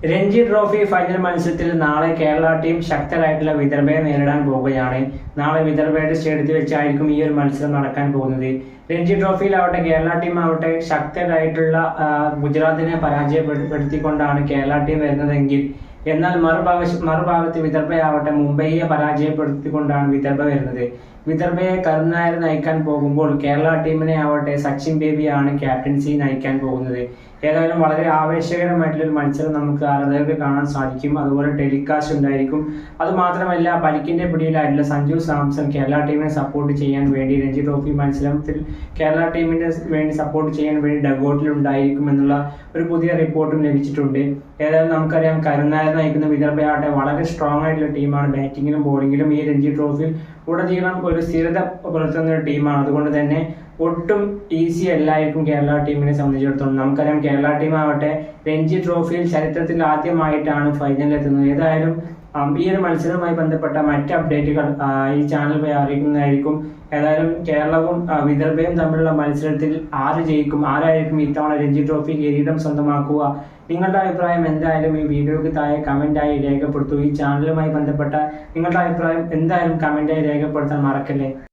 Ranji trophy final മത്സരത്തിൽ നാളെ Kerala team ശക്തരായിട്ടുള്ള വിദർഭയെ നേരിടാൻ പോവുകയാണ്. നാളെ വിദർഭയുടെ സ്റ്റേഡിയത്തിൽ വെച്ചായിരിക്കും ഈ ഒരു മത്സരം നടക്കാൻ പോകുന്നത്. രഞ്ജി ട്രോഫിയിലാവട്ടെ കേരള ടീം ആവട്ടെ ശക്തരായിട്ടുള്ള ഗുജറാത്തിനെ പരാജയപ്പെടുത്തിക്കൊണ്ടാണ് കേരള ടീം വരുന്നതെങ്കിൽ, എന്നാൽ മറുഭാഗത്ത് വിദർഭയാവട്ടെ മുംബൈയെ പരാജയപ്പെടുത്തിക്കൊണ്ടാണ് വിദർഭ വരുന്നത്. വിദർഭയെ കരുൺ നായർ നയിക്കാൻ പോകുമ്പോൾ കേരള ടീമിനെ ആവട്ടെ സച്ചിൻ ബേബിയാണ് ക്യാപ്റ്റൻസി നയിക്കാൻ പോകുന്നത്. ഏതായാലും വളരെ ആവേശകരമായിട്ടുള്ള ഒരു മത്സരം നമുക്ക് ആരാധകർക്ക് കാണാൻ സാധിക്കും. അതുപോലെ ടെലികാസ്റ്റ് ഉണ്ടായിരിക്കും. അതുമാത്രമല്ല, പരിക്കിന്റെ പിടിയിലായിട്ടുള്ള സഞ്ജു സാംസൺ കേരള ടീമിനെ സപ്പോർട്ട് ചെയ്യാൻ വേണ്ടി രഞ്ജി ട്രോഫി മത്സരത്തിൽ കേരള ടീമിന്റെ വേണ്ടി സപ്പോർട്ട് ചെയ്യാൻ വേണ്ടി ഡഗൌട്ടിൽ ഉണ്ടായിരിക്കും എന്നുള്ള ഒരു പുതിയ റിപ്പോർട്ടും ലഭിച്ചിട്ടുണ്ട്. ഏതായാലും നമുക്കറിയാം, കരുൺ നായർ നയിക്കുന്ന വിദർഭയാവട്ടെ വളരെ സ്ട്രോങ് ആയിട്ടുള്ള ടീമാണ്. ബാറ്റിങ്ങിലും ബോളിങ്ങിലും ഈ രഞ്ജി ട്രോഫിയിൽ ഉടനീളം ഒരു സ്ഥിരത പുലർത്തുന്ന ഒരു ടീമാണ്. അതുകൊണ്ട് തന്നെ ഒട്ടും ഈസി അല്ലായിരിക്കും കേരള ടീമിനെ സംബന്ധിച്ചിടത്തോളം. നമുക്കറിയാം, കേരള ടീം ആവട്ടെ രഞ്ജി ട്രോഫിയിൽ ചരിത്രത്തിൽ ആദ്യമായിട്ടാണ് ഫൈനലിൽ എത്തുന്നത്. ഏതായാലും ഈ ഒരു മത്സരവുമായി ബന്ധപ്പെട്ട മറ്റ് അപ്ഡേറ്റുകൾ ഈ ചാനൽ വഴി അറിയിക്കുന്നതായിരിക്കും. ഏതായാലും കേരളവും വിദർഭയും തമ്മിലുള്ള മത്സരത്തിൽ ആര് ജയിക്കും, ആരായിരിക്കും ഇത്തവണ രഞ്ജി ട്രോഫി കിരീടം സ്വന്തമാക്കുക? നിങ്ങളുടെ അഭിപ്രായം എന്തായാലും ഈ വീഡിയോയ്ക്ക് താഴെ കമന്റായി രേഖപ്പെടുത്തൂ. ഈ ചാനലുമായി ബന്ധപ്പെട്ട നിങ്ങളുടെ അഭിപ്രായം എന്തായാലും കമന്റായി രേഖപ്പെടുത്താൻ മറക്കല്ലേ.